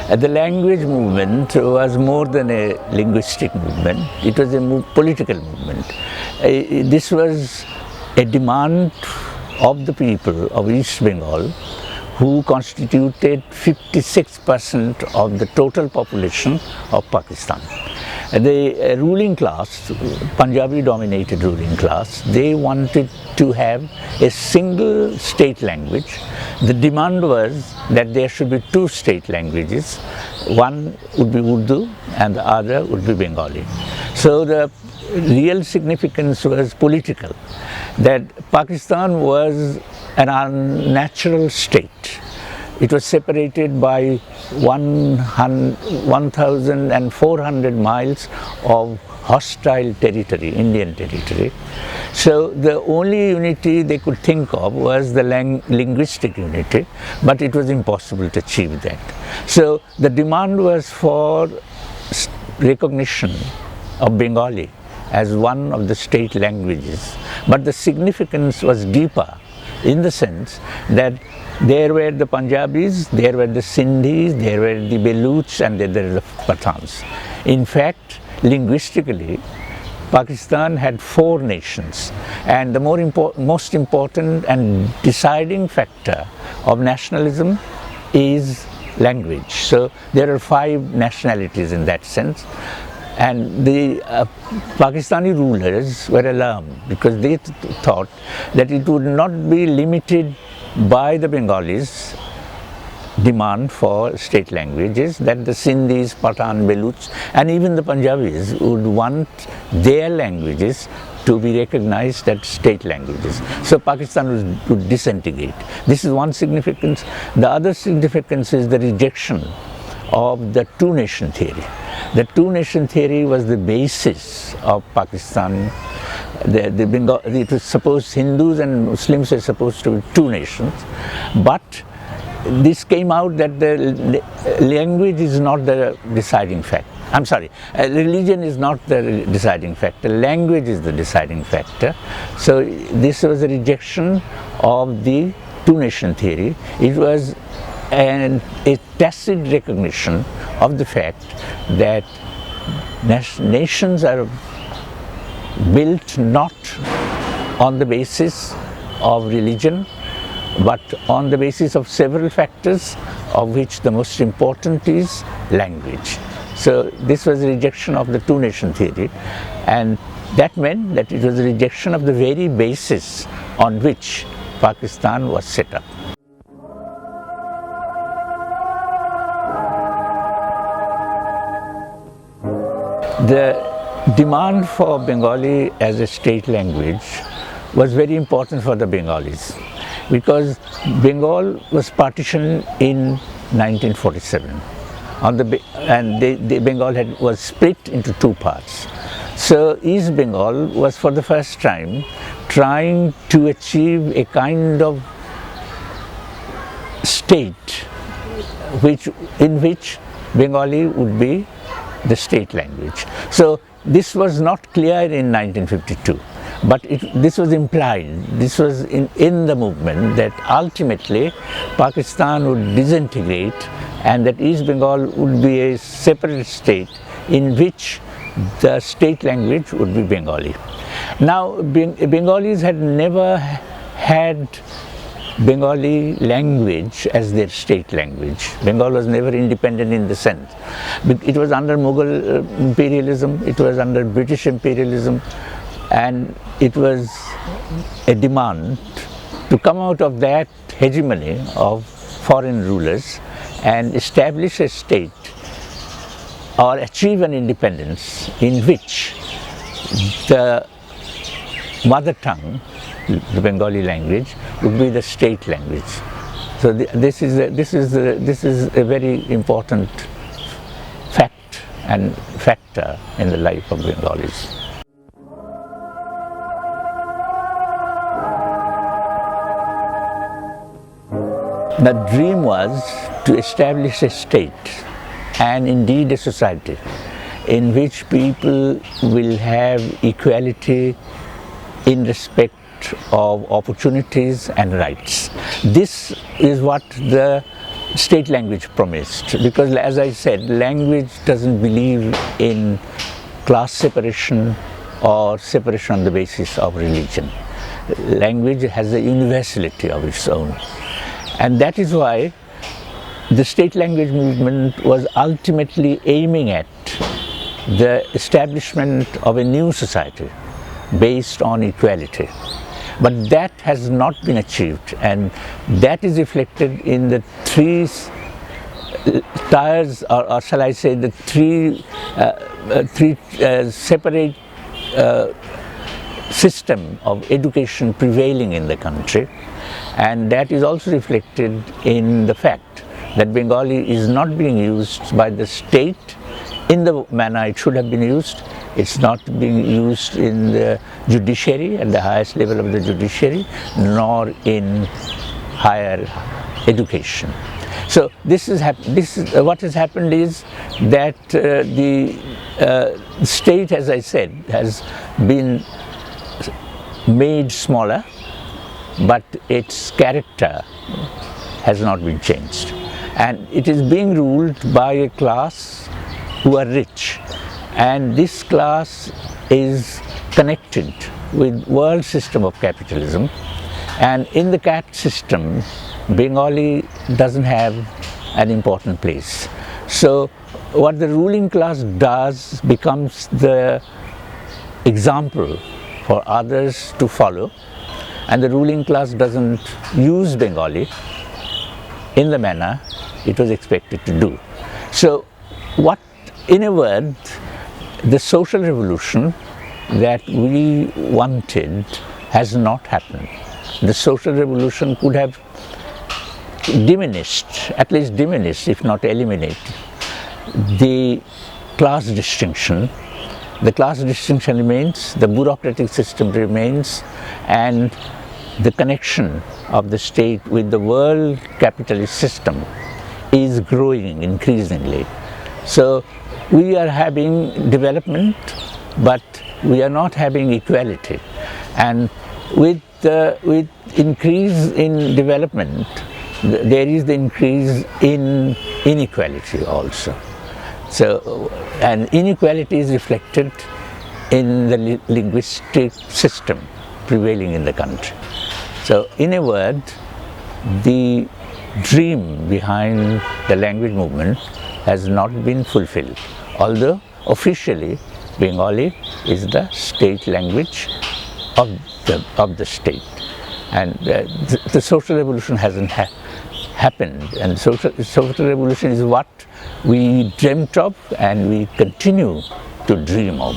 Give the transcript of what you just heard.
The language movement was more than a linguistic movement, it was a political movement. This was a demand of the people of East Bengal, who constituted 56% of the total population of Pakistan. The ruling class, Punjabi dominated ruling class, they wanted to have a single state language. The demand was that there should be two state languages. One would be Urdu and the other would be Bengali. So the real significance was political, that Pakistan was an unnatural state. It was separated by 1,400 miles of hostile territory, Indian territory. So the only unity they could think of was the linguistic unity, but it was impossible to achieve that. So the demand was for recognition of Bengali as one of the state languages, but the significance was deeper in the sense that there were the Punjabis, there were the Sindhis, there were the Baluchs, and there were the Pathans. In fact, linguistically, Pakistan had four nations, and the most important and deciding factor of nationalism is language. So there are five nationalities in that sense. And the Pakistani rulers were alarmed because they thought that it would not be limited by the Bengalis' demand for state languages, that the Sindhis, Pathan, Baluchs, and even the Punjabis would want their languages to be recognized as state languages. So Pakistan would disintegrate. This is one significance. The other significance is the rejection of the two-nation theory. The two-nation theory was the basis of Pakistan. It was supposed Hindus and Muslims were supposed to be two nations, but this came out that the language is not the deciding factor. I'm sorry, religion is not the deciding factor, language is the deciding factor. So this was a rejection of the two-nation theory. It was a tacit recognition of the fact that nations are built not on the basis of religion, but on the basis of several factors, of which the most important is language. So this was a rejection of the two-nation theory, and that meant that it was a rejection of the very basis on which Pakistan was set up. The demand for Bengali as a state language was very important for the Bengalis, because Bengal was partitioned in 1947, and Bengal was split into two parts. So East Bengal was for the first time trying to achieve a kind of state in which Bengali would be the state language. So this was not clear in 1952, but this was implied, this was in the movement, that ultimately Pakistan would disintegrate and that East Bengal would be a separate state in which the state language would be Bengali. Now Bengalis had never had Bengali language as their state language. Bengal was never independent in the sense. It was under Mughal imperialism, it was under British imperialism, and it was a demand to come out of that hegemony of foreign rulers and establish a state or achieve an independence in which the mother tongue, the Bengali language, would be the state language. So this is a very important fact and factor in the life of Bengalis. The dream was to establish a state and indeed a society in which people will have equality in respect of opportunities and rights. This is what the state language promised, because as I said, language doesn't believe in class separation or separation on the basis of religion. Language has a universality of its own, and that is why the state language movement was ultimately aiming at the establishment of a new society based on equality. But that has not been achieved, and that is reflected in the three tiers, or shall I say, the three separate system of education prevailing in the country. And that is also reflected in the fact that Bengali is not being used by the state in the manner it should have been used. It's not being used in the judiciary, at the highest level of the judiciary, nor in higher education. So this is what has happened is that the state, as I said, has been made smaller, but its character has not been changed, and it is being ruled by a class who are rich, and this class is connected with world system of capitalism, and in the cap system Bengali doesn't have an important place. So what the ruling class does becomes the example for others to follow, and the ruling class doesn't use Bengali in the manner it was expected to do. So what, in a word, the social revolution that we wanted has not happened. The social revolution could have diminished, at least diminished, if not eliminated, the class distinction. The class distinction remains, the bureaucratic system remains, and the connection of the state with the world capitalist system is growing increasingly. So we are having development, but we are not having equality. And with increase in development, there is the increase in inequality also. So, and inequality is reflected in the linguistic system prevailing in the country. So, in a word, the dream behind the language movement has not been fulfilled, although officially Bengali is the state language of the state, and the social revolution hasn't happened, and social revolution is what we dreamt of and we continue to dream of.